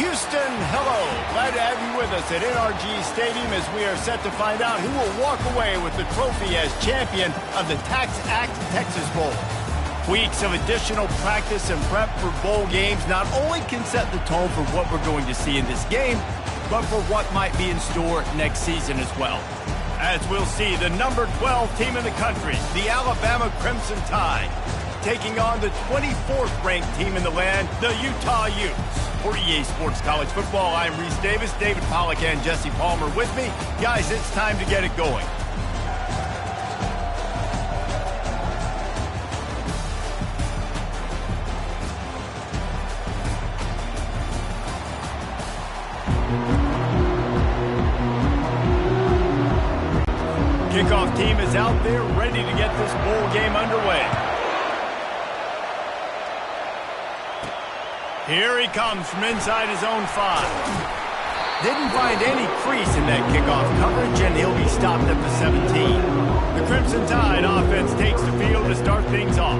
Houston, hello. Glad to have you with us at NRG Stadium as we are set to find out who will walk away with the trophy as champion of the TaxAct Texas Bowl. Weeks of additional practice and prep for bowl games not only can set the tone for what we're going to see in this game, but for what might be in store next season as well. As we'll see, the number 12 team in the country, the Alabama Crimson Tide, taking on the 24th ranked team in the land, the Utah Utes. For EA Sports College Football, I'm Reese Davis, David Pollack and Jesse Palmer with me. Guys, it's time to get it going. Kickoff team is out there ready to get this bowl game underway. Here he comes from inside his own 5. Didn't find any crease in that kickoff coverage, and he'll be stopped at the 17. The Crimson Tide offense takes the field to start things off.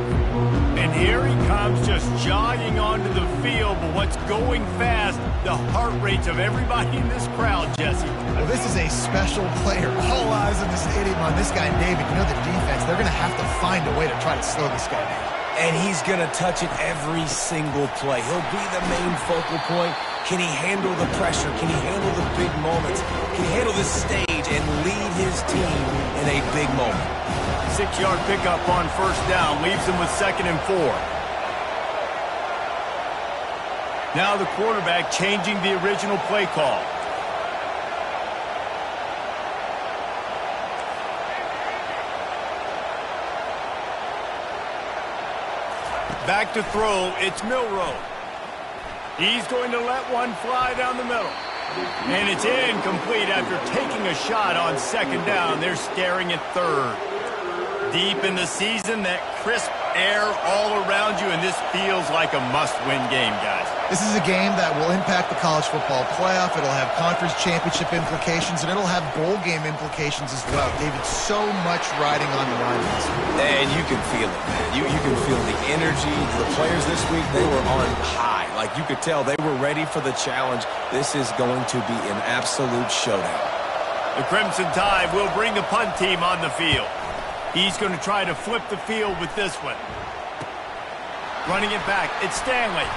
And here he comes just jogging onto the field, but what's going fast, the heart rates of everybody in this crowd, Jesse. Well, this is a special player. All eyes in the stadium on this guy, David. You know the defense, they're going to have to find a way to try to slow this guy down. And he's going to touch it every single play. He'll be the main focal point. Can he handle the pressure? Can he handle the big moments? Can he handle this stage and lead his team in a big moment? 6-yard pickup on first down leaves him with 2nd and 4. Now the quarterback changing the original play call. Back to throw, it's Milroe. He's going to let one fly down the middle. And it's incomplete after taking a shot on 2nd down. They're staring at 3rd. Deep in the season, that crisp air all around you, and this feels like a must-win game, guys. This is a game that will impact the college football playoff. It'll have conference championship implications, and it'll have bowl game implications as well. David, so much riding on the line. And you can feel it, man. You can feel the energy. The players this week, they were on high. Like you could tell, they were ready for the challenge. This is going to be an absolute showdown. The Crimson Tide will bring the punt team on the field. He's going to try to flip the field with this one. Running it back, it's Stanley.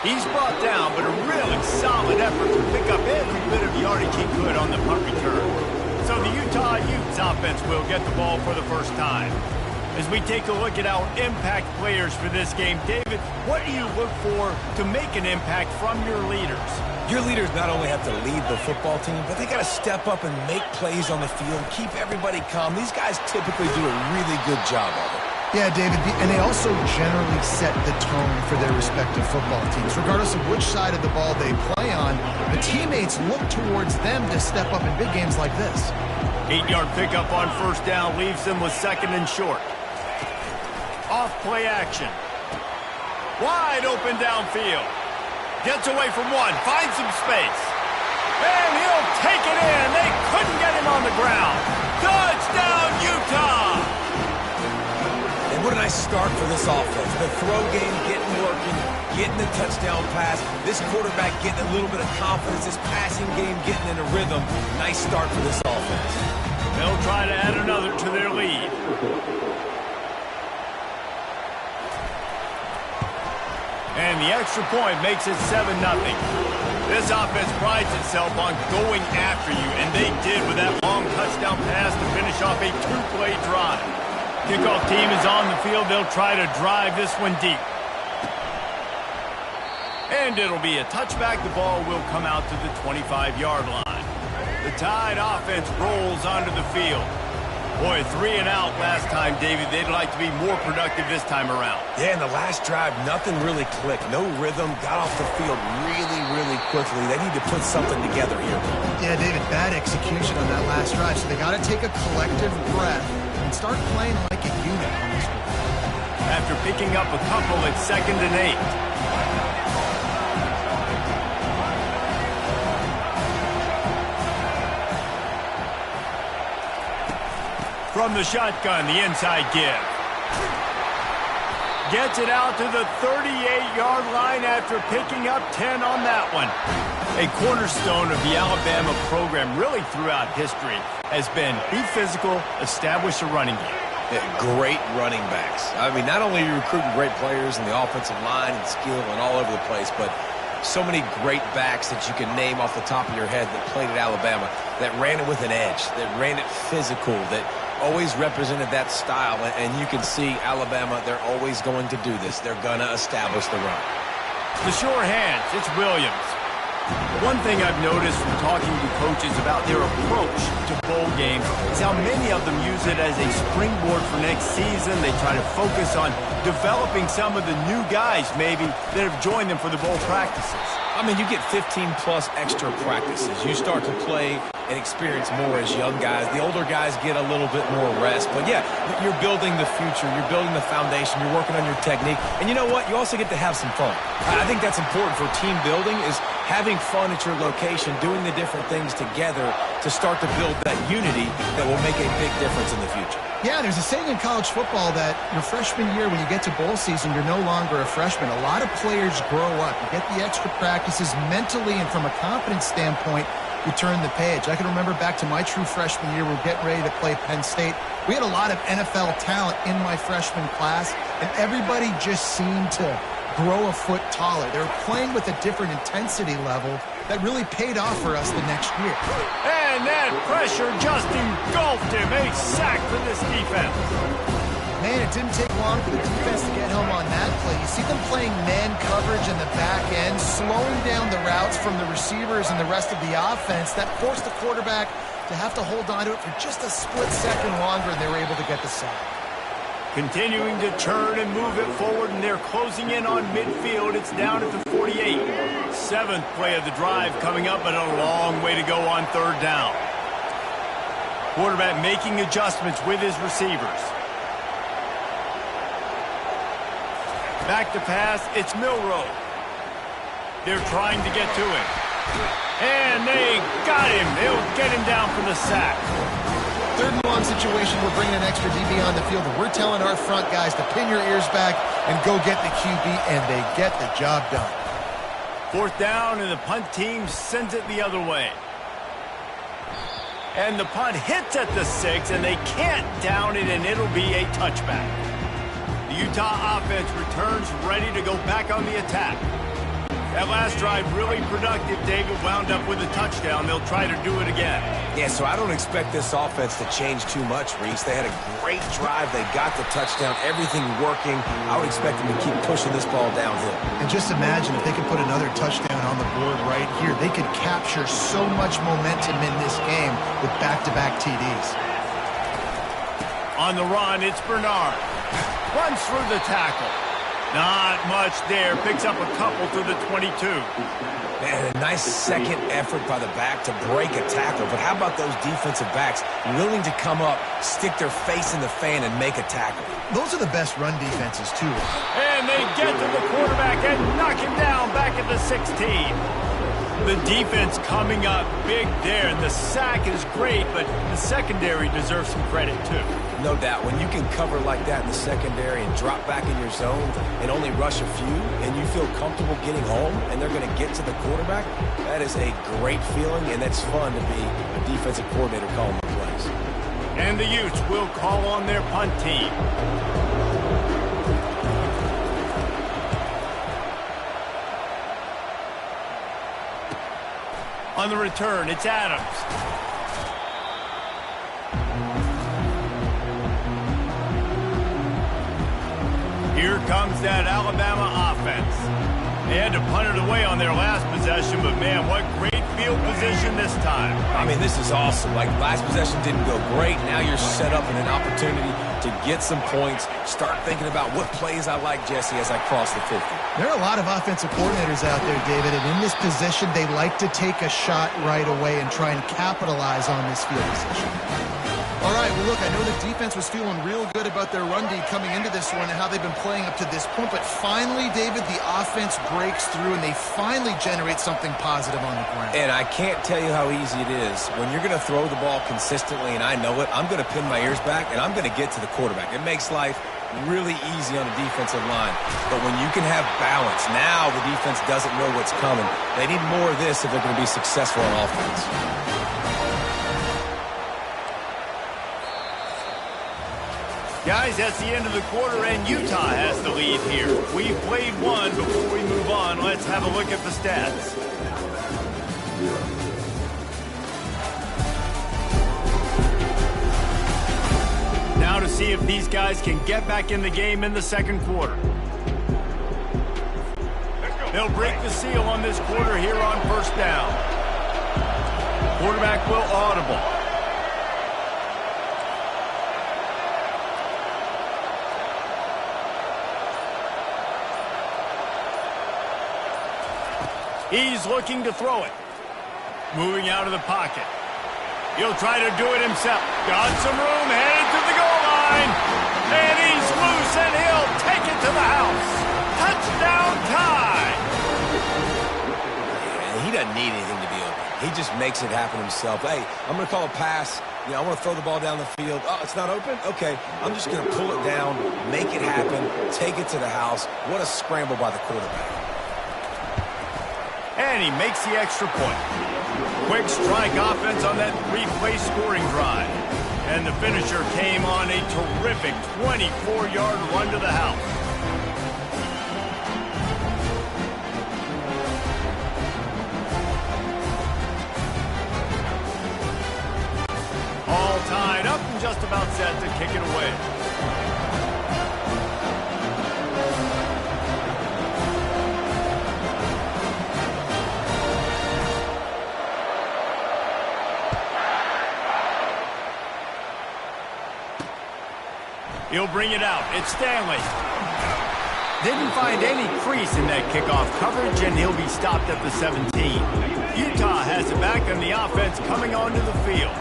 He's brought down, but a really solid effort to pick up every bit of yardage he could on the punt return. So the Utah Utes offense will get the ball for the first time. As we take a look at our impact players for this game, David, what do you look for to make an impact from your leaders? Your leaders not only have to lead the football team, but they got to step up and make plays on the field, keep everybody calm. These guys typically do a really good job of it. Yeah, David, and they also generally set the tone for their respective football teams. Regardless of which side of the ball they play on, the teammates look towards them to step up in big games like this. 8-yard pickup on first down leaves them with 2nd and short. Off play action. Wide open downfield. Gets away from one, finds some space. And he'll take it in. They couldn't get him on the ground. Touchdown, Utah! And what a nice start for this offense. The throw game getting working, getting the touchdown pass. This quarterback getting a little bit of confidence. This passing game getting in a rhythm. Nice start for this offense. They'll try to add another to their lead. And the extra point makes it 7-0. This offense prides itself on going after you, and they did with that long touchdown pass to finish off a 2-play drive. Kickoff team is on the field. They'll try to drive this one deep. And it'll be a touchback. The ball will come out to the 25-yard line. The Tide offense rolls onto the field. Boy, 3 and out last time, David. They'd like to be more productive this time around. Yeah, in the last drive, nothing really clicked. No rhythm, got off the field really quickly. They need to put something together here. Yeah, David, bad execution on that last drive. So they got to take a collective breath and start playing like a unit on this one. After picking up a couple, it's 2nd and 8. From the shotgun, the inside give. gets it out to the 38-yard line after picking up 10 on that one. A cornerstone of the Alabama program really throughout history has been be physical, establish a running game. Great running backs. I mean, not only are you recruiting great players in the offensive line and skill and all over the place, but so many great backs that you can name off the top of your head that played at Alabama, that ran it with an edge, that ran it physical, that always represented that style. And you can see Alabama, they're always going to do this. They're going to establish the run. The sure hands, it's Williams. One thing I've noticed from talking to coaches about their approach to bowl games is how many of them use it as a springboard for next season. They try to focus on developing some of the new guys maybe that have joined them for the bowl practices. I mean, you get 15-plus extra practices. You start to play and experience more as young guys. The older guys get a little bit more rest. But, yeah, you're building the future. You're building the foundation. You're working on your technique. And you know what? You also get to have some fun. I think that's important for team building is having fun at your location, doing the different things together to start to build that unity that will make a big difference in the future. Yeah, there's a saying in college football that your freshman year, when you get to bowl season, you're no longer a freshman. A lot of players grow up. You get the extra practices mentally, and from a confidence standpoint, you turn the page. I can remember back to my true freshman year, we were getting ready to play Penn State. We had a lot of NFL talent in my freshman class, and everybody just seemed to grow a foot taller. They were playing with a different intensity level that really paid off for us the next year. And that pressure just engulfed him. A sack for this defense. Man, it didn't take long for the defense to get home on that play. You see them playing man coverage in the back end, slowing down the routes from the receivers and the rest of the offense. That forced the quarterback to have to hold on to it for just a split second longer, and they were able to get the sack. Continuing to turn and move it forward, and they're closing in on midfield. It's down at the 48. Seventh play of the drive coming up, but a long way to go on third down. Quarterback making adjustments with his receivers. Back to pass, it's Milroe. They're trying to get to him. And they got him. They'll get him down for the sack. Third and long situation, we're bringing an extra DB on the field, and we're telling our front guys to pin your ears back and go get the QB, and they get the job done. Fourth down, and the punt team sends it the other way. And the punt hits at the 6, and they can't down it, and it'll be a touchback. The Utah offense returns ready to go back on the attack. That last drive really productive. David wound up with a touchdown. They'll try to do it again. Yeah, so I don't expect this offense to change too much, Reese. They had a great drive. They got the touchdown. Everything working. I would expect them to keep pushing this ball downhill. And just imagine if they could put another touchdown on the board right here. They could capture so much momentum in this game with back-to-back TDs. On the run, it's Bernard. Runs through the tackle. Not much there. Picks up a couple to the 22. Man, a nice second effort by the back to break a tackle. But how about those defensive backs willing to come up, stick their face in the fan, and make a tackle? Those are the best run defenses, too. And they get to the quarterback and knock him down back at the 16. The defense coming up big there. And the sack is great, but the secondary deserves some credit, too. No doubt. When you can cover like that in the secondary and drop back in your zone and only rush a few, and you feel comfortable getting home and they're going to get to the quarterback, that is a great feeling, and it's fun to be a defensive coordinator calling the plays. And the Utes will call on their punt team. On the return, it's Adams. Here comes that Alabama offense. They had to punt it away on their last possession, but man, what great field position this time. I mean, this is awesome. Like, last possession didn't go great. Now you're set up in an opportunity to get some points. Start thinking about what plays I like, Jesse, as I cross the 50. There are a lot of offensive coordinators out there, David, and in this position, they like to take a shot right away and try and capitalize on this field position. All right, well, look, I know the defense was feeling real good about their run D coming into this one and how they've been playing up to this point, but finally, David, the offense breaks through and they finally generate something positive on the ground. And I can't tell you how easy it is. When you're going to throw the ball consistently, and I know it, I'm going to pin my ears back, and I'm going to get to the quarterback. It makes life really easy on the defensive line. But when you can have balance, now the defense doesn't know what's coming. They need more of this if they're going to be successful on offense. Guys, that's the end of the quarter, and Utah has the lead here. We've played one. Before we move on, let's have a look at the stats. Now to see if these guys can get back in the game in the second quarter. They'll break the seal on this quarter here on first down. Quarterback will audible. He's looking to throw it. Moving out of the pocket. He'll try to do it himself. Got some room, headed to the goal line. And he's loose, and he'll take it to the house. Touchdown tie. Yeah, he doesn't need anything to be open. He just makes it happen himself. Hey, I'm going to call a pass. I want to throw the ball down the field. Oh, it's not open? Okay. I'm just going to pull it down, make it happen, take it to the house. What a scramble by the quarterback. And he makes the extra point. Quick strike offense on that three-play scoring drive. And the finisher came on a terrific 24-yard run to the house. All tied up and just about set to kick it away. He'll bring it out. It's Stanley. Didn't find any crease in that kickoff coverage, and he'll be stopped at the 17. Utah has it back on the offense coming onto the field.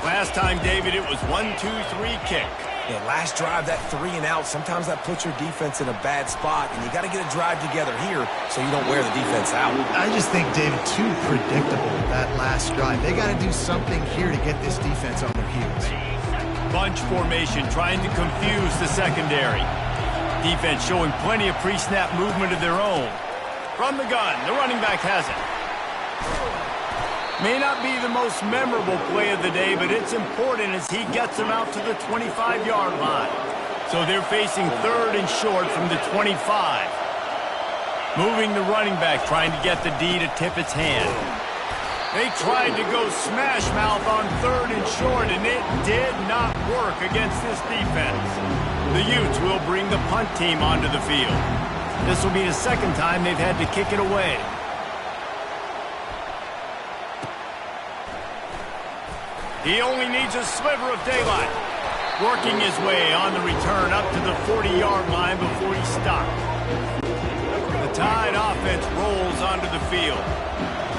Last time, David, it was 1-2-3 kick. Yeah, last drive, that 3 and out, sometimes that puts your defense in a bad spot, and you got to get a drive together here so you don't wear the defense out. I just think, David, too predictable, that last drive. They got to do something here to get this defense on their heels. Bunch formation trying to confuse the secondary. Defense showing plenty of pre-snap movement of their own. From the gun, the running back has it. May not be the most memorable play of the day, but it's important as he gets them out to the 25-yard line. So they're facing third and short from the 25. Moving the running back, trying to get the D to tip its hand. They tried to go smash mouth on third and short, and it did not work against this defense. The Utes will bring the punt team onto the field. This will be the second time they've had to kick it away. He only needs a sliver of daylight. Working his way on the return up to the 40-yard line before he stopped. The Tide offense rolls onto the field.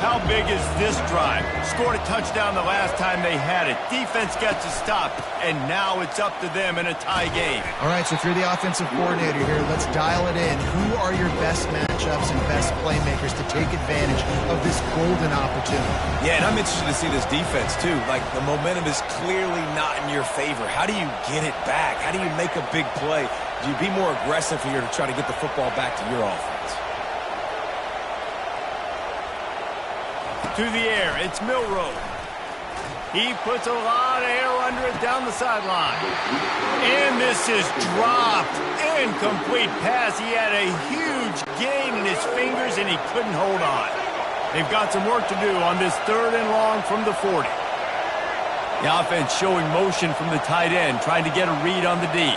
How big is this drive? Scored a touchdown the last time they had it. Defense gets a stop, and now it's up to them in a tie game. All right, so if you're the offensive coordinator here, let's dial it in. Who are your best matchups and best playmakers to take advantage of this golden opportunity? Yeah, and I'm interested to see this defense, too. Like, the momentum is clearly not in your favor. How do you get it back? How do you make a big play? Do you be more aggressive here to try to get the football back to your offense? To the air, it's Milroe. He puts a lot of air under it down the sideline. And this is dropped. Incomplete pass. He had a huge gain in his fingers, and he couldn't hold on. They've got some work to do on this third and long from the 40. The offense showing motion from the tight end, trying to get a read on the D.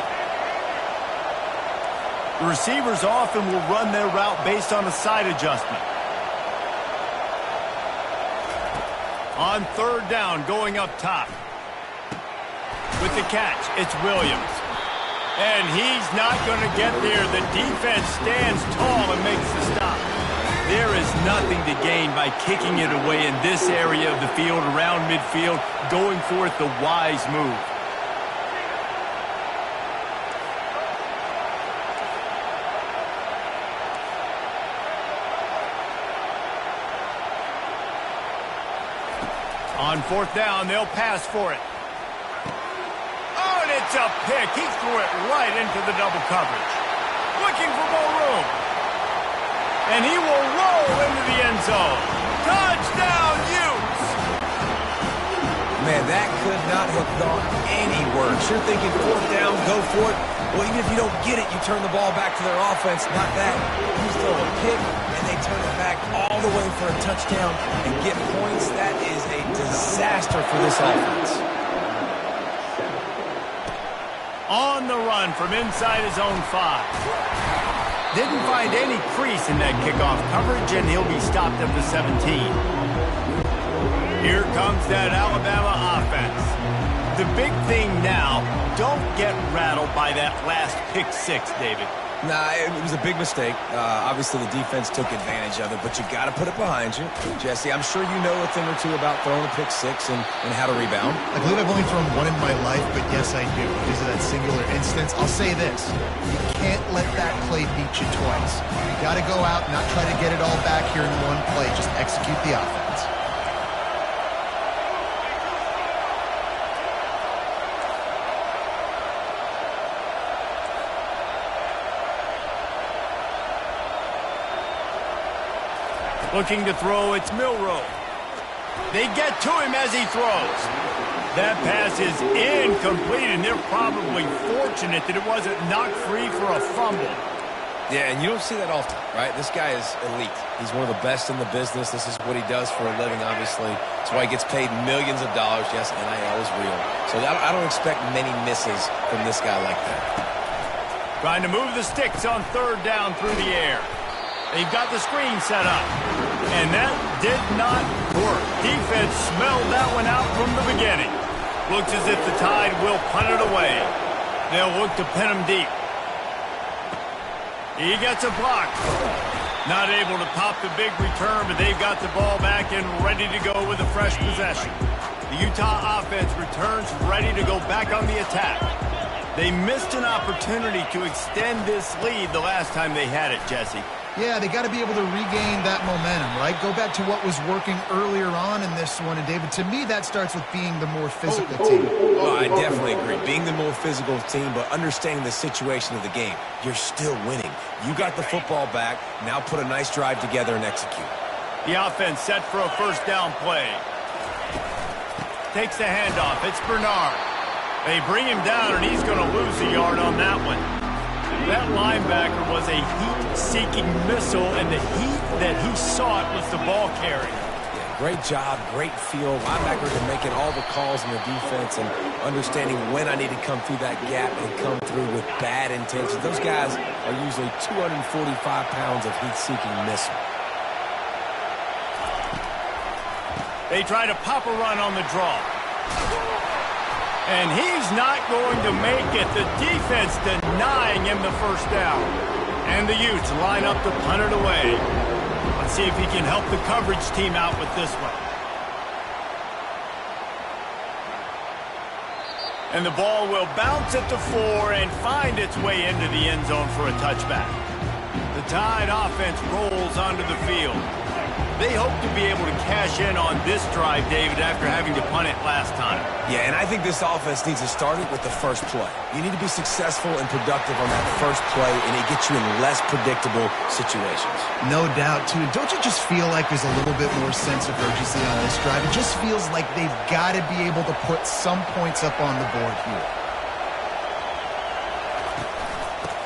The receivers often will run their route based on a side adjustment. On third down, going up top. With the catch, it's Williams. And he's not going to get there. The defense stands tall and makes the stop. There is nothing to gain by kicking it away in this area of the field, around midfield, going for it the wise move. On fourth down, they'll pass for it. Oh, and It's a pick. He threw it right into the double coverage. Looking for more room. And he will roll into the end zone. Touchdown, Utes! Man, that could not have gone any worse. You're thinking fourth down, go for it. Well, even if you don't get it, you turn the ball back to their offense. Not that. You throw a pick, and they turn it back all the way for a touchdown and get points. That is a disaster for this offense. On the run from inside his own 5. Didn't find any crease in that kickoff coverage, and he'll be stopped at the 17. Here comes that Alabama offense. The big thing now, don't get rattled by that last pick 6, David. Nah, it was a big mistake. Obviously, the defense took advantage of it, but you got to put it behind you. Jesse, I'm sure you know a thing or two about throwing a pick 6 and how to rebound. I believe I've only thrown one in my life, but yes, I do. Because of that singular instance, I'll say this. You can't let that play beat you twice. You got to go out and not try to get it all back here in one play. Just execute the offense. Looking to throw, it's Milroe. They get to him as he throws. That pass is incomplete, and they're probably fortunate that it wasn't knocked free for a fumble. Yeah, and you don't see that often, right? This guy is elite. He's one of the best in the business. This is what he does for a living, obviously. That's why he gets paid millions of dollars. Yes, NIL is real. So I don't expect many misses from this guy like that. Trying to move the sticks on third down through the air. They've got the screen set up. And that did not work. Defense smelled that one out from the beginning. Looks as if the Tide will punt it away. They'll look to pin him deep. He gets a block. Not able to pop the big return, but they've got the ball back and ready to go with a fresh possession. The Utah offense returns ready to go back on the attack. They missed an opportunity to extend this lead the last time they had it, Jesse. Yeah, they got to be able to regain that momentum, right? Go back to what was working earlier on in this one. And, David, to me, that starts with being the more physical team. Well, I definitely agree. Being the more physical team, but understanding the situation of the game. You're still winning. You got the football back. Now put a nice drive together and execute. The offense set for a first down play. Takes the handoff. It's Bernard. They bring him down, and he's going to lose a yard on that one. That linebacker was a heat-seeking missile, and the heat that he sought was the ball carrier. Yeah, great job, great feel. Linebackers are making all the calls in the defense and understanding when I need to come through that gap and come through with bad intentions. Those guys are usually 245 pounds of heat-seeking missile. They try to pop a run on the draw. And he's not going to make it. The defense denying him the first down. And the Utes line up to punt it away. Let's see if he can help the coverage team out with this one. And the ball will bounce at the 4 and find its way into the end zone for a touchback. The Tide offense rolls onto the field. They hope to be able to cash in on this drive, David, after having to punt it last time. Yeah, and I think this offense needs to start it with the first play. You need to be successful and productive on that first play, and it gets you in less predictable situations. No doubt, too. Don't you just feel like there's a little bit more sense of urgency on this drive? It just feels like they've got to be able to put some points up on the board here.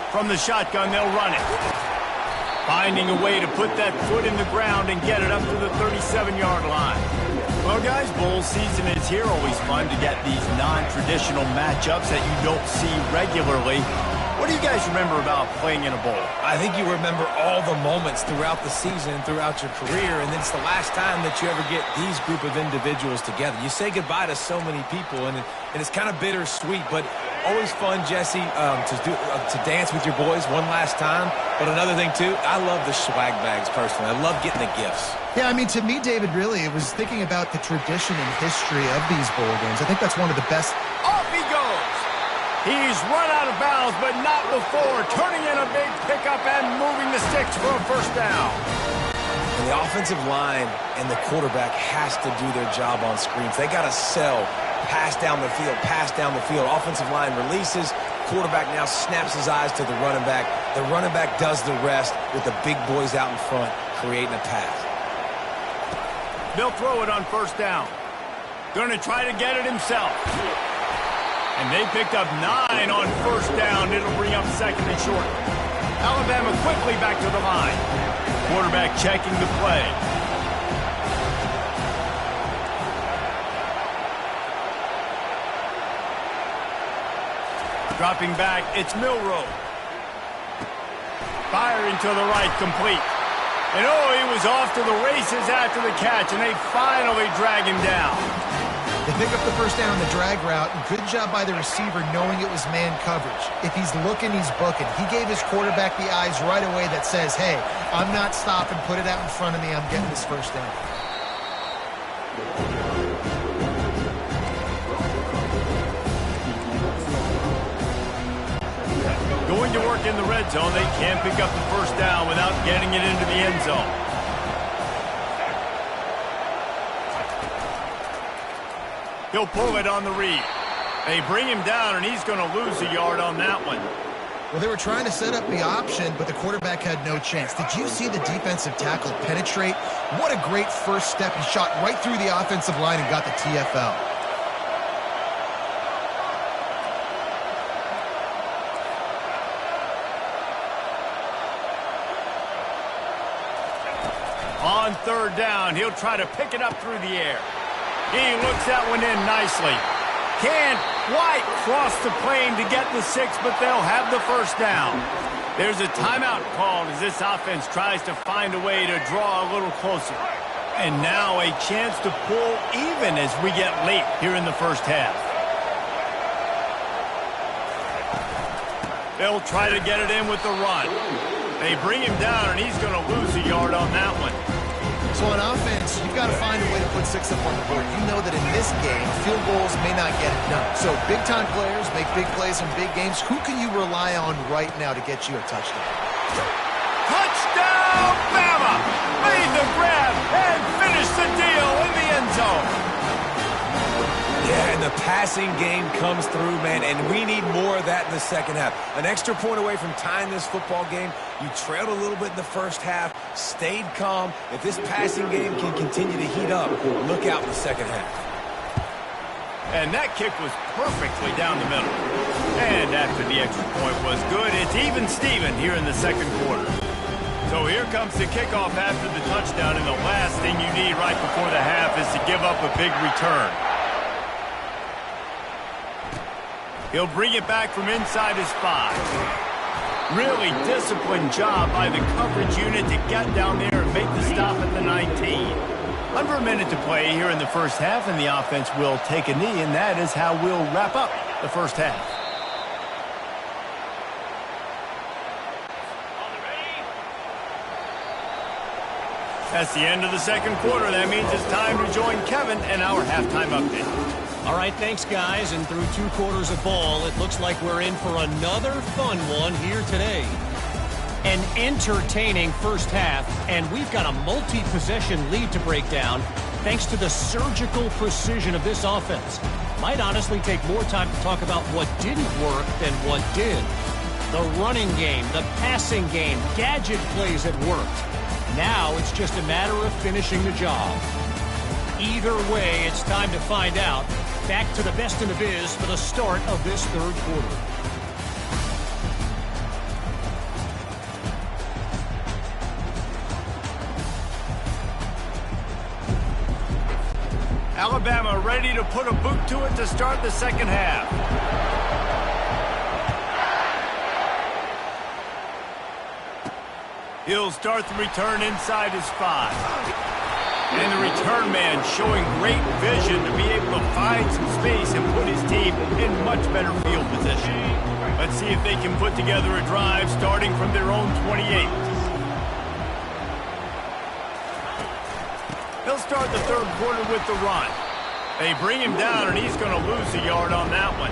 From the shotgun, they'll run it. Finding a way to put that foot in the ground and get it up to the 37-yard line. Well, guys, bowl season is here. Always fun to get these non-traditional matchups that you don't see regularly. What do you guys remember about playing in a bowl? I think you remember all the moments throughout the season, throughout your career, and it's the last time that you ever get these group of individuals together. You say goodbye to so many people, and it's kind of bittersweet, but always fun, Jesse, to dance with your boys one last time. But another thing, too, I love the swag bags, personally. I love getting the gifts. Yeah, I mean, to me, David, really, it was thinking about the tradition and history of these bowl games. I think that's one of the best. Off he goes! He's run out of bounds, but not before turning in a big pickup and moving the sticks for a first down. And the offensive line and the quarterback has to do their job on screens. They got to sell Pass down the field, pass down the field. Offensive line releases. Quarterback now snaps his eyes to the running back. The running back does the rest with the big boys out in front, creating a pass. They'll throw it on first down. Going to try to get it himself. And they picked up 9 on first down. It'll bring up second and short. Alabama quickly back to the line. Quarterback checking the play. Dropping back, it's Milroe. Firing to the right, complete. And oh, he was off to the races after the catch, and they finally drag him down. They pick up the first down on the drag route. Good job by the receiver knowing it was man coverage. If he's looking, he's booking. He gave his quarterback the eyes right away that says, hey, I'm not stopping. Put it out in front of me. I'm getting this first down. Going to work in the red zone. They can't pick up the first down without getting it into the end zone. He'll pull it on the read. They bring him down, and he's going to lose a yard on that one. Well, they were trying to set up the option, but the quarterback had no chance. Did you see the defensive tackle penetrate? What a great first step. He shot right through the offensive line and got the TFL. On third down, he'll try to pick it up through the air. He looks that one in nicely. Can't quite cross the plane to get the 6, but they'll have the first down. There's a timeout called as this offense tries to find a way to draw a little closer. And now a chance to pull even as we get late here in the first half. They'll try to get it in with the run. They bring him down, and he's going to lose a yard on that one. So on offense, you've got to find a way to put 6 up on the board. You know that in this game, field goals may not get it done. So big-time players make big plays in big games. Who can you rely on right now to get you a touchdown? Touchdown, Bama! Made the grab and finished the deal in the end zone. Yeah, and the passing game comes through, man, and we need more of that in the second half. An extra point away from tying this football game. You trailed a little bit in the first half, stayed calm. If this passing game can continue to heat up, look out in the second half. And that kick was perfectly down the middle. And after the extra point was good, it's even Steven here in the second quarter. So here comes the kickoff after the touchdown, and the last thing you need right before the half is to give up a big return. He'll bring it back from inside his 5. Really disciplined job by the coverage unit to get down there and make the stop at the 19. Under a minute to play here in the first half, and the offense will take a knee, and that is how we'll wrap up the first half. That's the end of the second quarter. That means it's time to join Kevin and our halftime update. All right, thanks, guys. And through 2 quarters of ball, it looks like we're in for another fun one here today. An entertaining first half, and we've got a multi-possession lead to break down thanks to the surgical precision of this offense. Might honestly take more time to talk about what didn't work than what did. The running game, the passing game, gadget plays that worked. Now it's just a matter of finishing the job. Either way, it's time to find out. Back to the best in the biz for the start of this third quarter. Alabama ready to put a boot to it to start the second half. He'll start the return inside his 5. And the return man showing great vision to be able to find some space and put his team in much better field position. Let's see if they can put together a drive starting from their own 28. He'll start the third quarter with the run. They bring him down, and he's going to lose a yard on that one.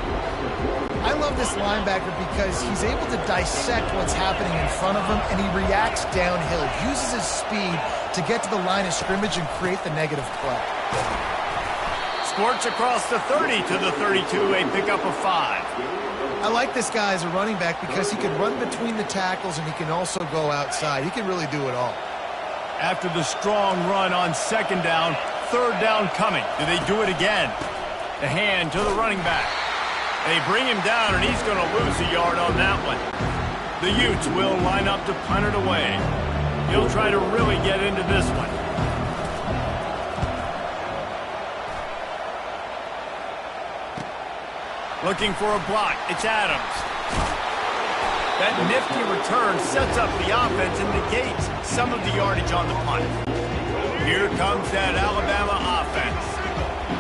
I love this linebacker because he's able to dissect what's happening in front of him, and he reacts downhill, uses his speed to get to the line of scrimmage and create the negative play. Squirts across the 30 to the 32, a pickup of 5. I like this guy as a running back because he can run between the tackles and he can also go outside. He can really do it all. After the strong run on second down, third down coming. Do they do it again? The hand to the running back. They bring him down, and he's going to lose a yard on that one. The Utes will line up to punt it away. He'll try to really get into this one. Looking for a block. It's Adams. That nifty return sets up the offense and negates some of the yardage on the punt. Here comes that Alabama offense.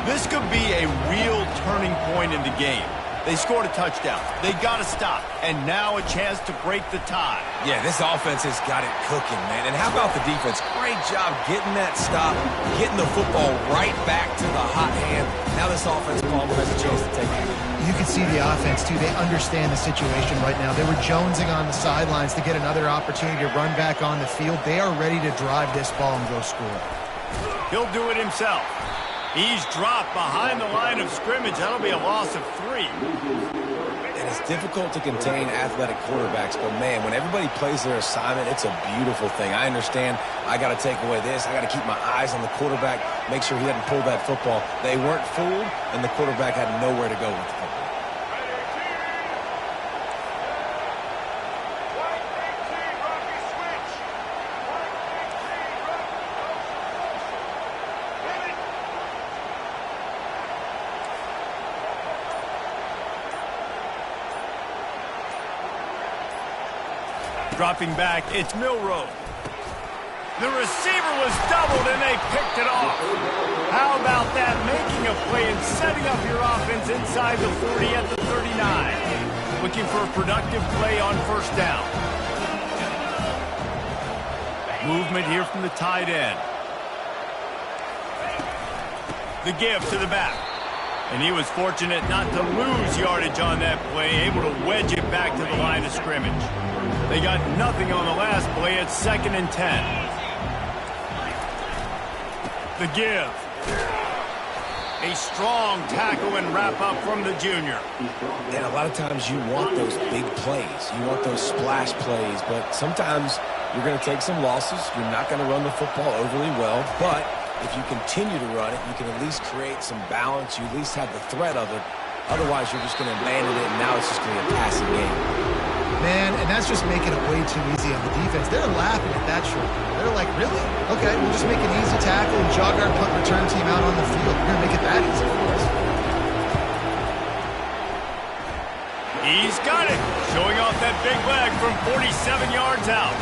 This could be a real turning point in the game. They scored a touchdown. They got to stop. And now a chance to break the tie. Yeah, this offense has got it cooking, man. And how about the defense? Great job getting that stop, getting the football right back to the hot hand. Now this offense, Palmer, has a chance to take it. You can see the offense, too. They understand the situation right now. They were jonesing on the sidelines to get another opportunity to run back on the field. They are ready to drive this ball and go score. He'll do it himself. He's dropped behind the line of scrimmage. That'll be a loss of 3. And it's difficult to contain athletic quarterbacks, but, man, when everybody plays their assignment, it's a beautiful thing. I understand I got to take away this. I got to keep my eyes on the quarterback, make sure he doesn't pull that football. They weren't fooled, and the quarterback had nowhere to go with the football. Dropping back, it's Milroe. The receiver was doubled, and they picked it off. How about that? Making a play and setting up your offense inside the 40 at the 39. Looking for a productive play on first down. Movement here from the tight end. The give to the back. And he was fortunate not to lose yardage on that play, able to wedge it back to the line of scrimmage. They got nothing on the last play. It's 2nd and 10. The give. A strong tackle and wrap-up from the junior. And a lot of times you want those big plays. You want those splash plays, but sometimes you're going to take some losses. You're not going to run the football overly well, but if you continue to run it, you can at least create some balance. You at least have the threat of it. Otherwise, you're just going to abandon it, and now it's just going to be a passing game. Man, and that's just making it way too easy on the defense. They're laughing at that short. They're like, really? Okay, we'll just make an easy tackle and jog our punt return team out on the field. We're going to make it that easy for us. He's got it. Showing off that big leg from 47 yards out.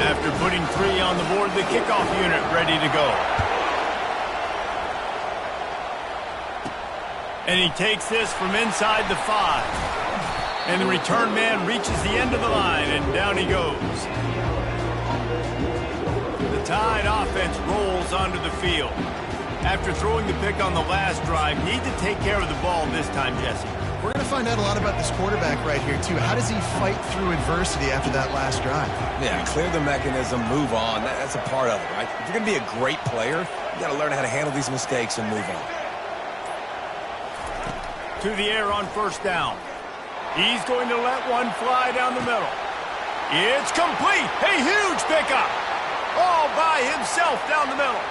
After putting 3 on the board, the kickoff unit ready to go. And he takes this from inside the 5. And the return man reaches the end of the line, and down he goes. The Tide offense rolls onto the field. After throwing the pick on the last drive, need to take care of the ball this time, Jesse. We're going to find out a lot about this quarterback right here, too. How does he fight through adversity after that last drive? Yeah, clear the mechanism, move on. That's a part of it, right? If you're going to be a great player, you got to learn how to handle these mistakes and move on. To the air on first down. He's going to let one fly down the middle. It's complete. A huge pickup. All by himself down the middle.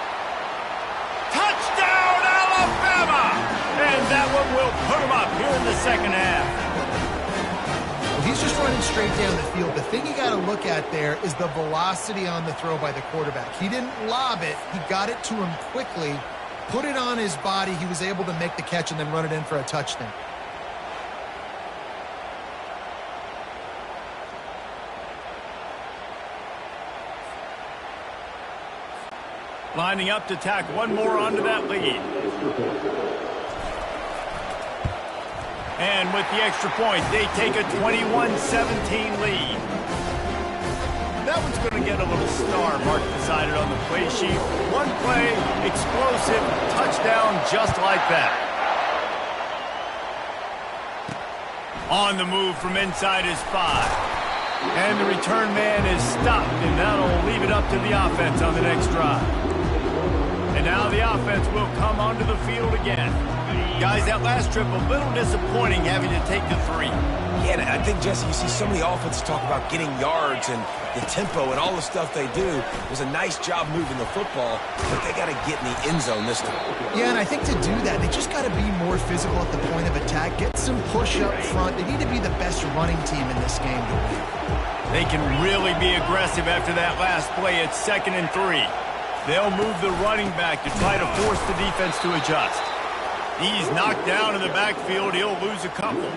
Touchdown, Alabama! And that one will put him up here in the second half. Well, he's just running straight down the field. The thing you got to look at there is the velocity on the throw by the quarterback. He didn't lob it. He got it to him quickly. Put it on his body. He was able to make the catch and then run it in for a touchdown. Lining up to tack one more onto that lead. And with the extra point, they take a 21-17 lead. That one's going to get a little star mark decided on the play sheet. One play, explosive, touchdown just like that. On the move from inside his 5. And the return man is stopped, and that'll leave it up to the offense on the next drive. And now the offense will come onto the field again. Guys, that last trip, a little disappointing having to take the 3. Yeah, and I think, Jesse, you see so many offenses talk about getting yards and the tempo and all the stuff they do. It was a nice job moving the football, but they got to get in the end zone this time. Yeah, and I think to do that, they just got to be more physical at the point of attack, get some push up front. They need to be the best running team in this game to win. They can really be aggressive after that last play. It's 2nd and 3. They'll move the running back to try to force the defense to adjust. He's knocked down in the backfield. He'll lose a couple.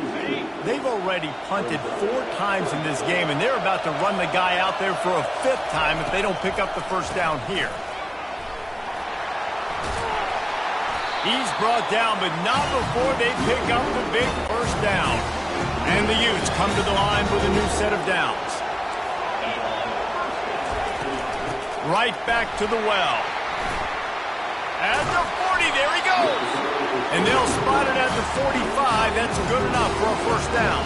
They've already punted 4 times in this game, and they're about to run the guy out there for a 5th time if they don't pick up the first down here. He's brought down, but not before they pick up the big first down. And the Utes come to the line with a new set of downs. Right back to the well. At the 40, there he goes. And they'll spot it at the 45. That's good enough for a first down.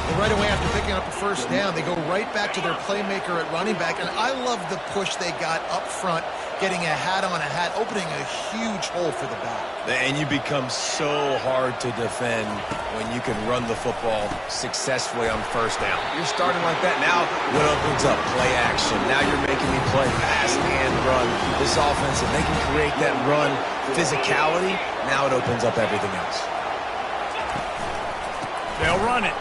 And right away after picking up a first down, they go right back to their playmaker at running back. And I love the push they got up front, getting a hat on a hat, opening a huge hole for the back. And you become so hard to defend when you can run the football successfully on first down. You're starting like that. Now what opens up? Play action. Now you're making me play pass and run. This offense, if they can create that run physicality, now it opens up everything else. They'll run it.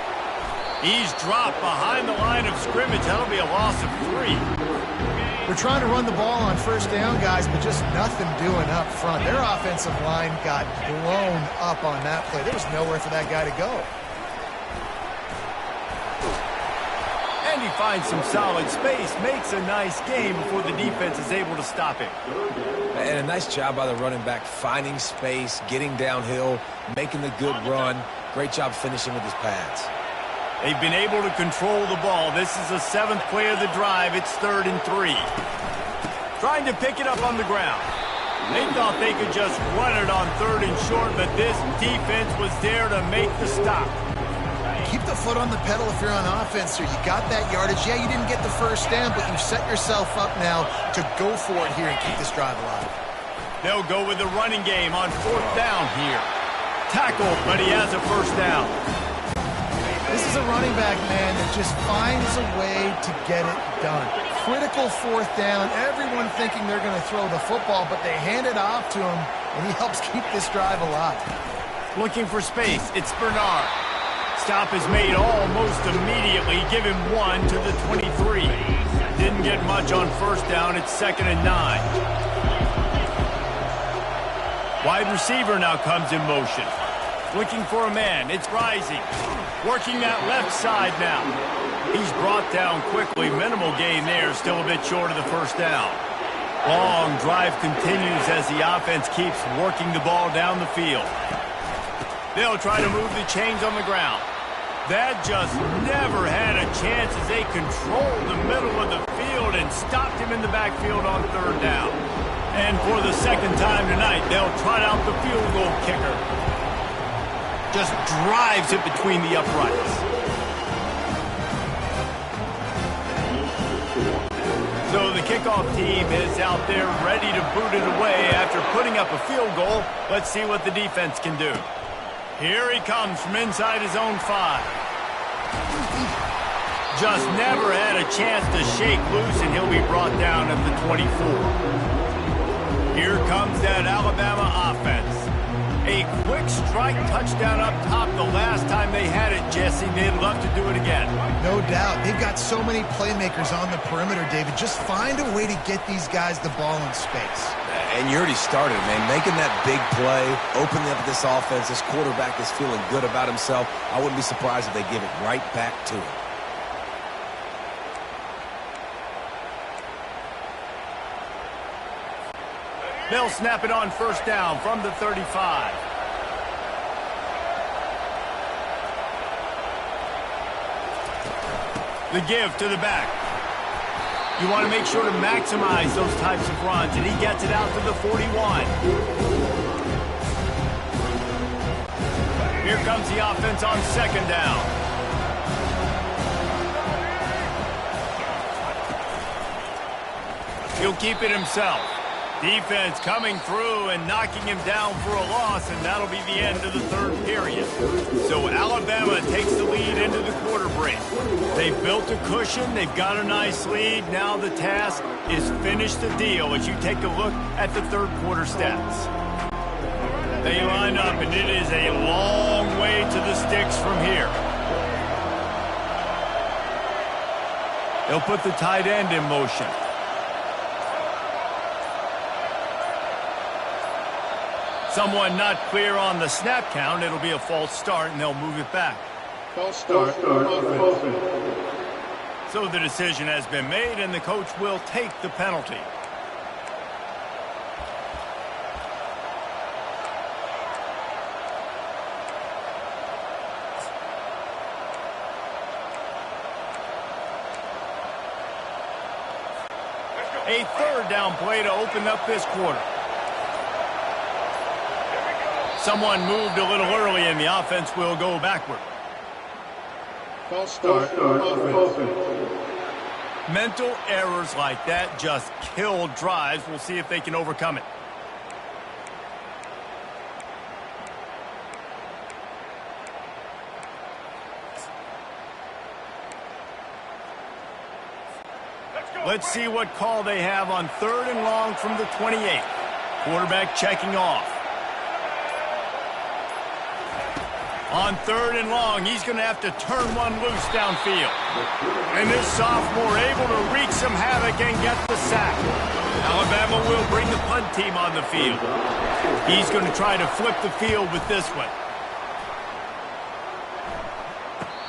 He's dropped behind the line of scrimmage. That'll be a loss of 3. We're trying to run the ball on first down, guys, but just nothing doing up front. Their offensive line got blown up on that play. There was nowhere for that guy to go. And he finds some solid space, makes a nice game before the defense is able to stop him. And a nice job by the running back, finding space, getting downhill, making the good run. Great job finishing with his pads. They've been able to control the ball. This is the 7th play of the drive. It's 3rd and 3. Trying to pick it up on the ground. They thought they could just run it on 3rd and short, but this defense was there to make the stop. Keep the foot on the pedal if you're on offense here. You got that yardage. Yeah, you didn't get the first down, but you've set yourself up now to go for it here and keep this drive alive. They'll go with the running game on 4th down here. Tackled, but he has a first down. This is a running back, man, that just finds a way to get it done. Critical 4th down. Everyone thinking they're going to throw the football, but they hand it off to him, and he helps keep this drive alive. Looking for space. It's Bernard. Stop is made almost immediately. Give him 1 to the 23. Didn't get much on first down. It's 2nd and 9. Wide receiver now comes in motion. Looking for a man. It's Rising. Working that left side now. He's brought down quickly. Minimal gain there. Still a bit short of the first down. Long drive continues as the offense keeps working the ball down the field. They'll try to move the chains on the ground. That just never had a chance as they controlled the middle of the field and stopped him in the backfield on 3rd down. And for the 2nd time tonight, they'll trot out the field goal kicker. Just drives it between the uprights. So the kickoff team is out there ready to boot it away after putting up a field goal. Let's see what the defense can do. Here he comes from inside his own 5. Just never had a chance to shake loose, and he'll be brought down at the 24. Here comes that Alabama offense. A quick strike touchdown up top the last time they had it, Jesse. They'd love to do it again. No doubt. They've got so many playmakers on the perimeter, David. Just find a way to get these guys the ball in space. And you already started, man. Making that big play, opening up this offense. This quarterback is feeling good about himself. I wouldn't be surprised if they give it right back to him. They'll snap it on first down from the 35. The give to the back. You want to make sure to maximize those types of runs, and he gets it out to the 41. Here comes the offense on 2nd down. He'll keep it himself. Defense coming through and knocking him down for a loss, and that'll be the end of the third period. So Alabama takes the lead into the quarter break. They've built a cushion. They've got a nice lead. Now the task is finish the deal as you take a look at the third quarter stats. They line up, and it is a long way to the sticks from here. They'll put the tight end in motion. Someone not clear on the snap count. It'll be a false start, and they'll move it back. False start. So the decision has been made, and the coach will take the penalty. A third down play to open up this quarter. Someone moved a little early, and the offense will go backward. False start. Mental errors like that just kill drives. We'll see if they can overcome it. Let's see what call they have on 3rd and long from the 28. Quarterback checking off. On 3rd and long, he's going to have to turn one loose downfield. And this sophomore able to wreak some havoc and get the sack. Alabama will bring the punt team on the field. He's going to try to flip the field with this one.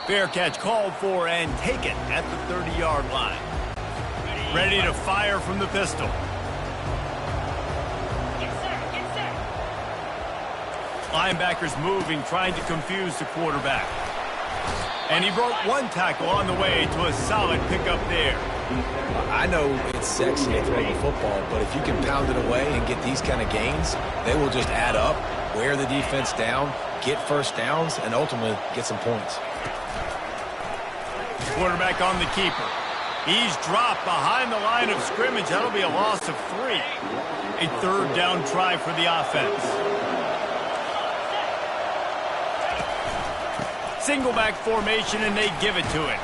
Fair catch called for and taken at the 30-yard line. Ready to fire from the pistol. Linebackers moving, trying to confuse the quarterback. And he broke one tackle on the way to a solid pickup there. I know it's sexy to throw the football, but if you can pound it away and get these kind of gains, they will just add up, wear the defense down, get first downs, and ultimately get some points. Quarterback on the keeper. He's dropped behind the line of scrimmage. That'll be a loss of 3. A 3rd down try for the offense. Single back formation, and they give it to him.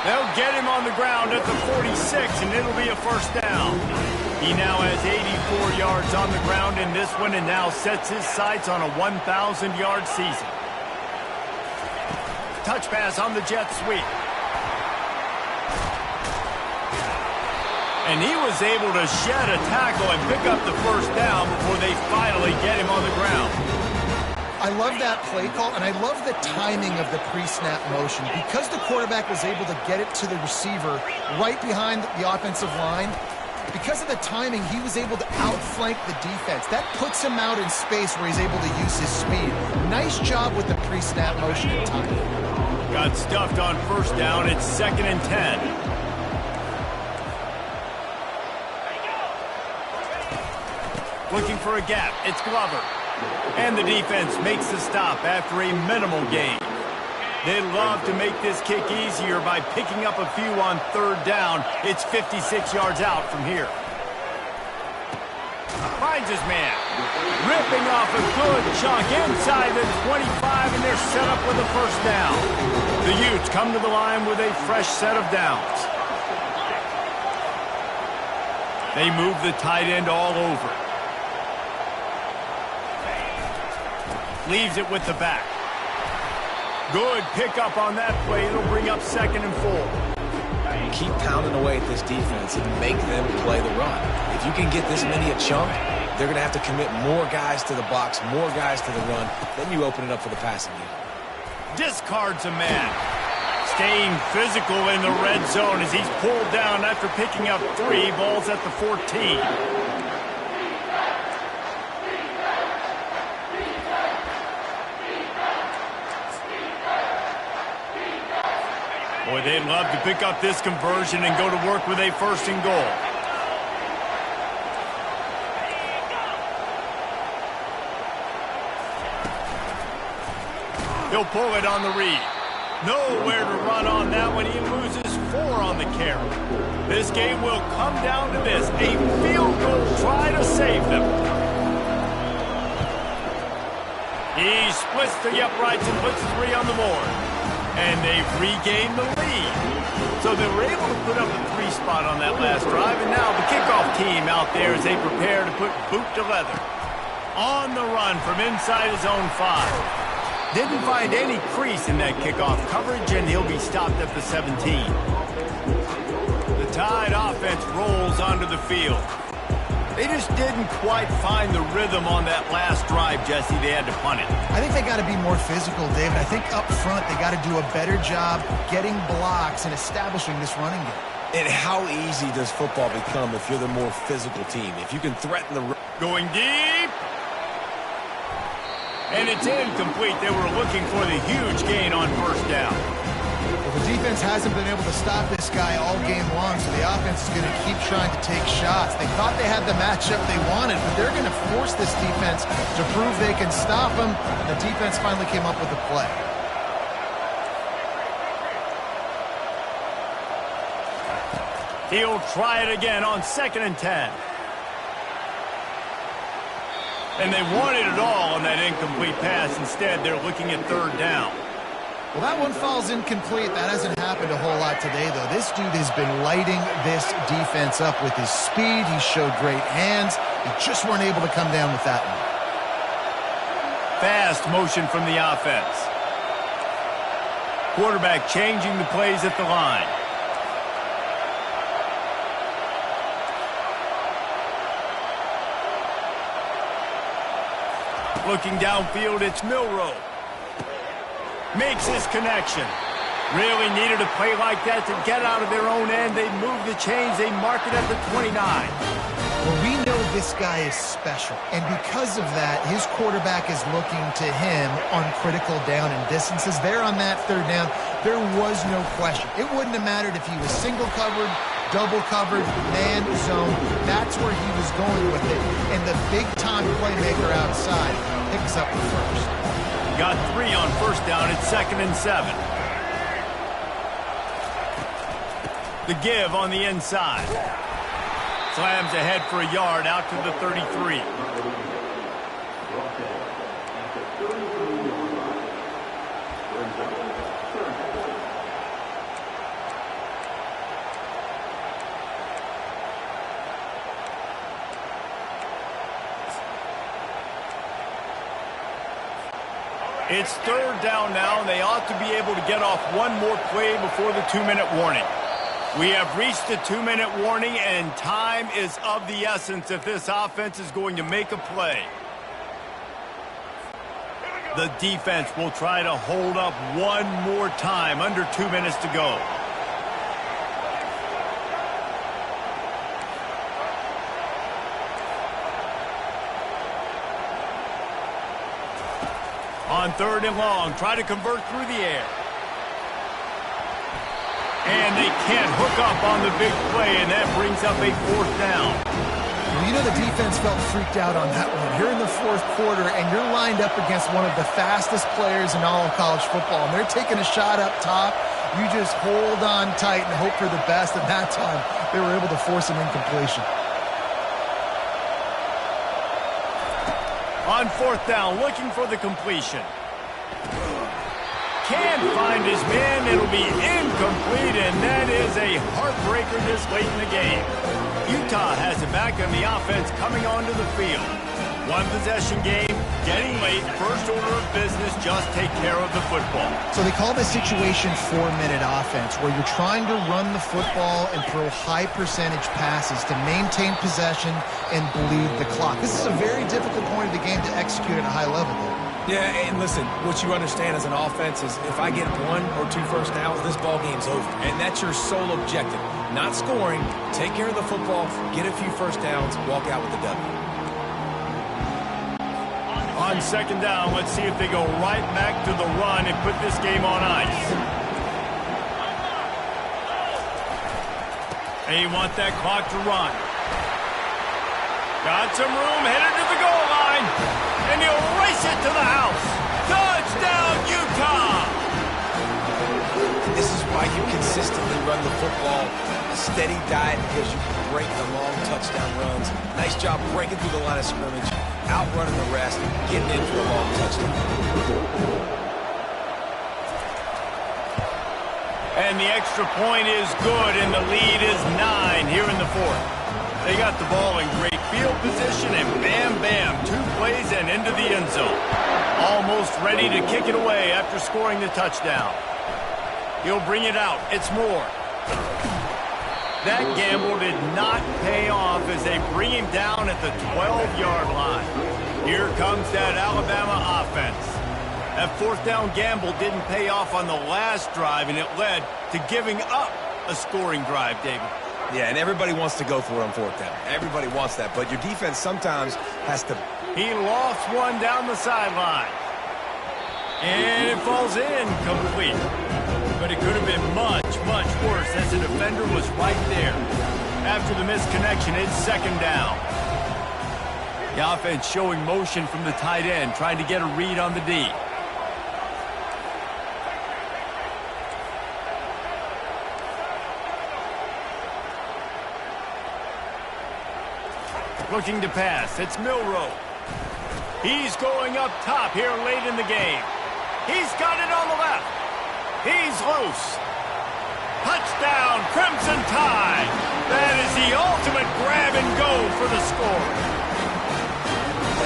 They'll get him on the ground at the 46, and it'll be a first down. He now has 84 yards on the ground in this one and now sets his sights on a 1,000-yard season. Touch pass on the jet sweep. And he was able to shed a tackle and pick up the first down before they finally get him on the ground. I love that play call, and I love the timing of the pre-snap motion. Because the quarterback was able to get it to the receiver right behind the offensive line, because of the timing, he was able to outflank the defense. That puts him out in space where he's able to use his speed. Nice job with the pre-snap motion and timing. Got stuffed on first down. It's 2nd and 10. Looking for a gap. It's Glover. And the defense makes the stop after a minimal gain. They love to make this kick easier by picking up a few on 3rd down. It's 56 yards out from here. Finds his man. Ripping off a good chunk inside the 25, and they're set up with a first down. The Utes come to the line with a fresh set of downs. They move the tight end all over. Leaves it with the back. Good pickup on that play. It'll bring up 2nd and 4. Keep pounding away at this defense and make them play the run. If you can get this many a chunk, they're going to have to commit more guys to the box, more guys to the run. Then you open it up for the passing game. Discards a man. Staying physical in the red zone as he's pulled down after picking up 3 balls at the 14. Boy, they'd love to pick up this conversion and go to work with a 1st and goal. He'll pull it on the read. Nowhere to run on that one. He loses 4 on the carry. This game will come down to this. A field goal try to save them. He splits the uprights and puts 3 on the board. And they've regained the lead. So they were able to put up a 3 spot on that last drive, and now the kickoff team out there as they prepare to put boot to leather. On the run from inside his own 5. Didn't find any crease in that kickoff coverage, and he'll be stopped at the 17. The Tide offense rolls onto the field. They just didn't quite find the rhythm on that last drive, Jesse. They had to punt it. I think they got to be more physical, David. I think up front they got to do a better job getting blocks and establishing this running game. And how easy does football become if you're the more physical team? If you can threaten the... Going deep. And it's incomplete. They were looking for the huge gain on first down. Well, the defense hasn't been able to stop this guy all game long, so the offense is going to keep trying to take shots. They thought they had the matchup they wanted, but they're going to force this defense to prove they can stop him. The defense finally came up with a play. He'll try it again on 2nd and 10. And they wanted it all on that incomplete pass. Instead, they're looking at 3rd down. Well, that one falls incomplete. That hasn't happened a whole lot today, though. This dude has been lighting this defense up with his speed. He showed great hands. They just weren't able to come down with that one. Fast motion from the offense. Quarterback changing the plays at the line. Looking downfield, it's Milroe. Makes his connection. Really needed a play like that to get out of their own end. They move the chains. They mark it at the 29. Well, we know this guy is special, and because of that, his quarterback is looking to him on critical down and distances. There on that 3rd down, there was no question. It wouldn't have mattered if he was single covered, double covered, man zone. That's where he was going with it, and the big-time playmaker outside picks up the first. Got 3 on first down at 2nd and 7. The give on the inside. Slams ahead for a yard out to the 33. It's 3rd down now, and they ought to be able to get off one more play before the 2-minute warning. We have reached the 2-minute warning, and time is of the essence if this offense is going to make a play. The defense will try to hold up one more time, under 2 minutes to go. On 3rd and long, try to convert through the air. And they can't hook up on the big play, and that brings up a 4th down. Well, you know the defense felt freaked out on that one. You're in the 4th quarter, and you're lined up against one of the fastest players in all of college football, and they're taking a shot up top. You just hold on tight and hope for the best, and that time they were able to force an incompletion. On 4th down, looking for the completion. Can't find his man. It'll be incomplete, and that is a heartbreaker this late in the game. Utah has it back, and the offense coming onto the field. One possession game, getting late, first order of business, just take care of the football. So they call this situation 4-minute offense, where you're trying to run the football and throw high percentage passes to maintain possession and bleed the clock. This is a very difficult point of the game to execute at a high level, though. Yeah, and listen, what you understand as an offense is if I get 1 or 2 first downs, this ball game's over. And that's your sole objective. Not scoring, take care of the football, get a few first downs, walk out with the W. On 2nd down, let's see if they go right back to the run and put this game on ice. They want that clock to run. Got some room, headed to the goal line, and he'll race it to the house. Touchdown, Utah! This is why you consistently run the football. A steady diet because you can break the long touchdown runs. Nice job breaking through the line of scrimmage, outrunning the rest, getting in for a long touchdown. And the extra point is good, and the lead is 9 here in the fourth. They got the ball in great field position, and bam, bam, 2 plays and into the end zone. Almost ready to kick it away after scoring the touchdown. He'll bring it out. It's Moore. That gamble did not pay off as they bring him down at the 12-yard line. Here comes that Alabama offense. That fourth down gamble didn't pay off on the last drive, and it led to giving up a scoring drive, David. Yeah, and everybody wants to go for it on fourth down. Everybody wants that, but your defense sometimes has to... He lost one down the sideline. And it falls in complete. But it could have been much, much worse as the defender was right there. After the misconnection, it's second down. The offense showing motion from the tight end, trying to get a read on the D. Looking to pass. It's Milroe. He's going up top here late in the game. He's got it on the left. He's loose. Touchdown, Crimson Tide. That is the ultimate grab and go for the score.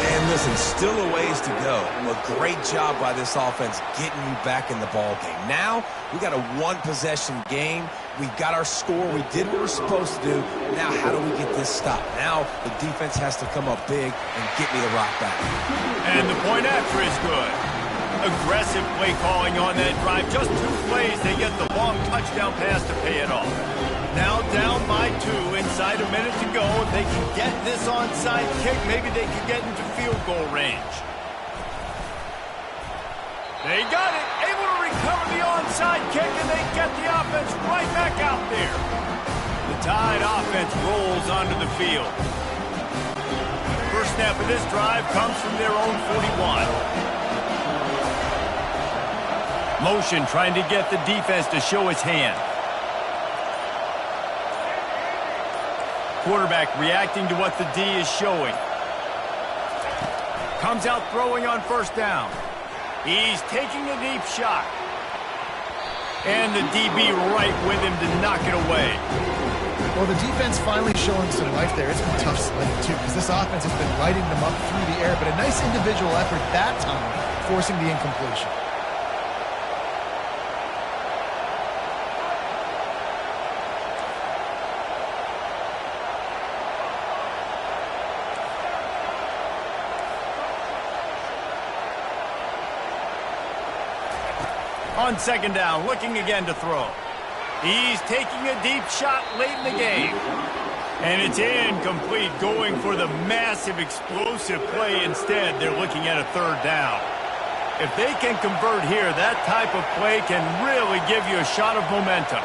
And listen, still a ways to go. A great job by this offense getting you back in the ball game. Now, we got a one-possession game. We got our score. We did what we're supposed to do. Now, how do we get this stopped? Now, the defense has to come up big and get me the rock back. And the point after is good. Aggressive play calling on that drive. Just 2 plays, they get the long touchdown pass to pay it off. Now down by 2, inside a minute to go. If they can get this onside kick, maybe they can get into field goal range. They got it, able to recover the onside kick, and they get the offense right back out there. The Tide offense rolls onto the field. First snap of this drive comes from their own 41. Motion trying to get the defense to show his hand. Quarterback reacting to what the D is showing. Comes out throwing on first down. He's taking a deep shot. And the DB right with him to knock it away. Well, the defense finally showing some life there. It's been tough sledding, too, because this offense has been lighting them up through the air. But a nice individual effort that time, forcing the incompletion. On second down, looking again to throw. He's taking a deep shot late in the game. And it's incomplete, going for the massive explosive play instead. They're looking at a third down. If they can convert here, that type of play can really give you a shot of momentum.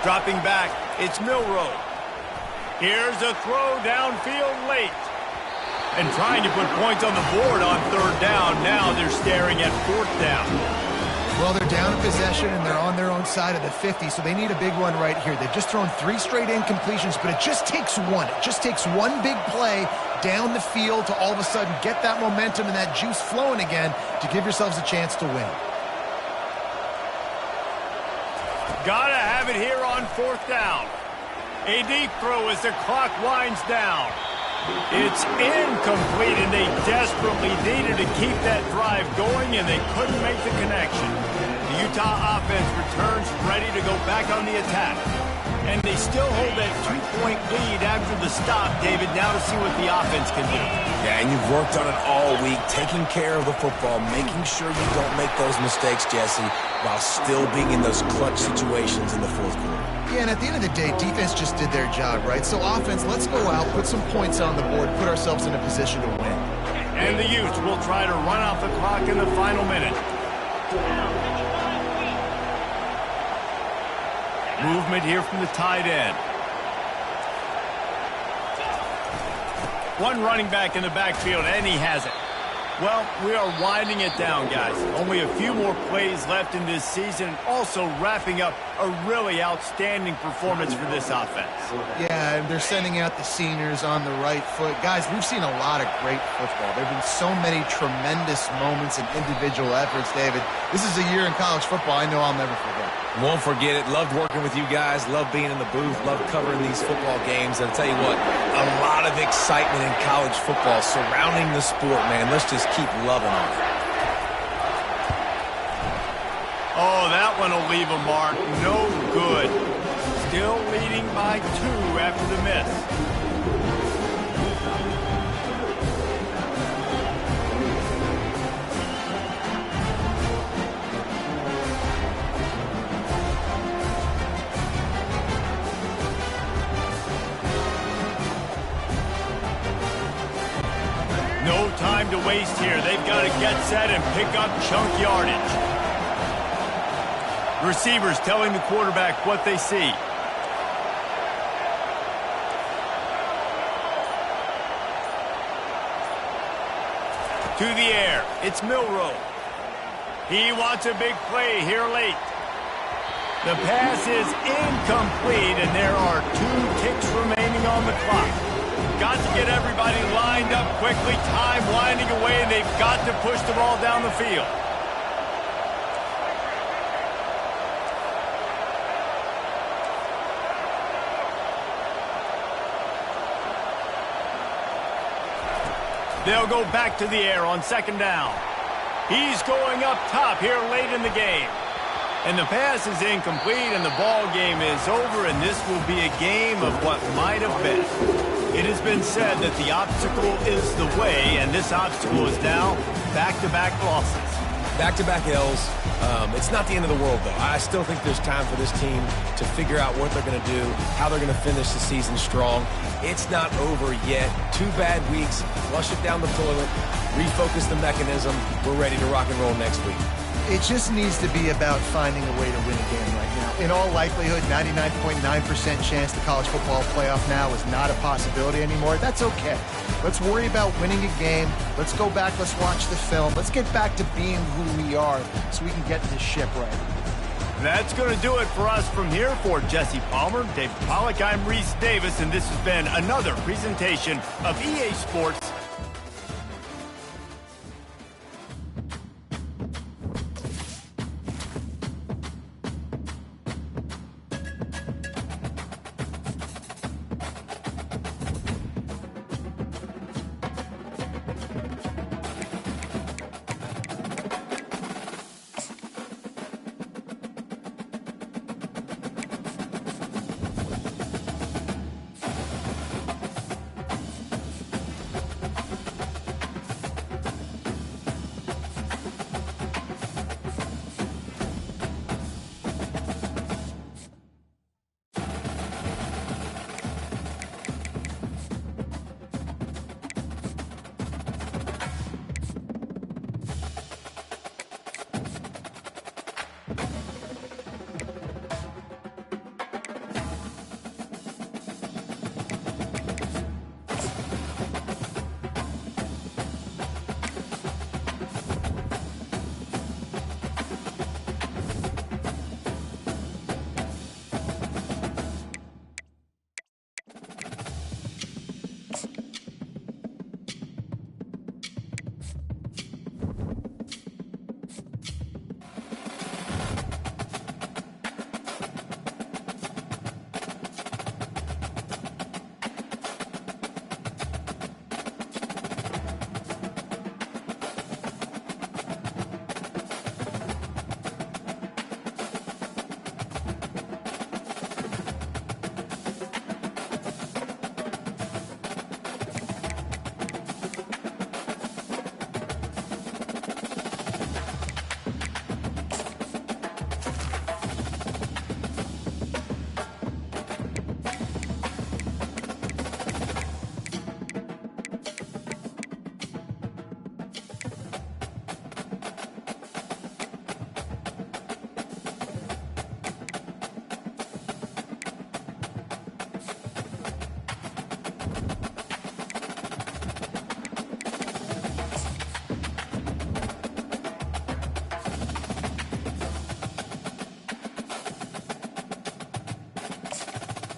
Dropping back, it's Milroe. Here's a throw downfield late. And trying to put points on the board on third down. Now they're staring at fourth down. Well, they're down in possession, and they're on their own side of the 50, so they need a big one right here. They've just thrown 3 straight incompletions, but it just takes one. It just takes one big play down the field to all of a sudden get that momentum and that juice flowing again to give yourselves a chance to win. Gotta have it here on fourth down. A deep throw as the clock winds down. It's incomplete, and they desperately needed to keep that drive going, and they couldn't make the connection. The Utah offense returns ready to go back on the attack. And they still hold that 2-point lead after the stop, David, now to see what the offense can do. Yeah, and you've worked on it all week, taking care of the football, making sure you don't make those mistakes, Jesse, while still being in those clutch situations in the fourth quarter. Yeah, and at the end of the day, defense just did their job, right? So offense, let's go out, put some points on the board, put ourselves in a position to win. And the Utes will try to run out the clock in the final minute. Movement here from the tight end. One running back in the backfield, and he has it. Well, we are winding it down, guys. Only a few more plays left in this season, and also wrapping up a really outstanding performance for this offense. Yeah, and they're sending out the seniors on the right foot. Guys, we've seen a lot of great football. There have been so many tremendous moments and individual efforts, David. This is a year in college football I know I'll never forget. Won't forget it. Loved working with you guys. Loved being in the booth. Loved covering these football games. And I'll tell you what, a lot of excitement in college football surrounding the sport, man. Let's just keep loving on it. Oh, that one will leave a mark. No good. Still leading by 2 after the miss. No time to waste here. They've got to get set and pick up chunk yardage. Receivers telling the quarterback what they see. To the air. It's Milroe. He wants a big play here late. The pass is incomplete, and there are 2 ticks remaining on the clock. Got to get everybody lined up quickly. Time winding away, and they've got to push the ball down the field. They'll go back to the air on 2nd down. He's going up top here late in the game. And the pass is incomplete, and the ball game is over, and this will be a game of what might have been. It has been said that the obstacle is the way, and this obstacle is now back-to-back losses. Back-to-back L's. It's not the end of the world, though. I still think there's time for this team to figure out what they're going to do, how they're going to finish the season strong. It's not over yet. 2 bad weeks. Flush it down the toilet. Refocus the mechanism. We're ready to rock and roll next week. It just needs to be about finding a way to win a game right now. In all likelihood, 99.9% chance the college football playoff now is not a possibility anymore. That's okay. Let's worry about winning a game. Let's go back. Let's watch the film. Let's get back to being who we are so we can get this ship right. That's going to do it for us from here. For Jesse Palmer, David Pollack, I'm Reese Davis, and this has been another presentation of EA Sports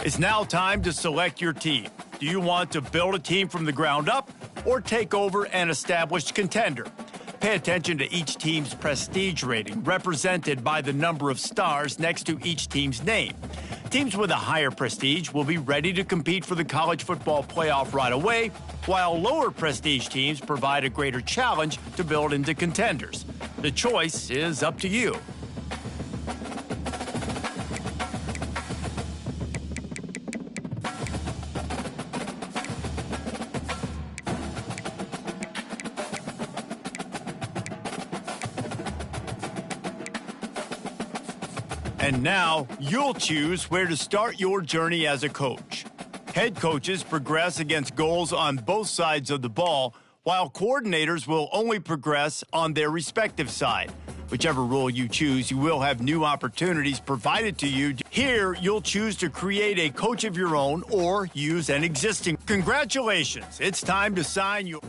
It's now time to select your team. Do you want to build a team from the ground up or take over an established contender? Pay attention to each team's prestige rating, represented by the number of stars next to each team's name. Teams with a higher prestige will be ready to compete for the college football playoff right away, while lower prestige teams provide a greater challenge to build into contenders. The choice is up to you. And now, you'll choose where to start your journey as a coach. Head coaches progress against goals on both sides of the ball, while coordinators will only progress on their respective side. Whichever role you choose, you will have new opportunities provided to you. Here, you'll choose to create a coach of your own or use an existing. Congratulations, it's time to sign your...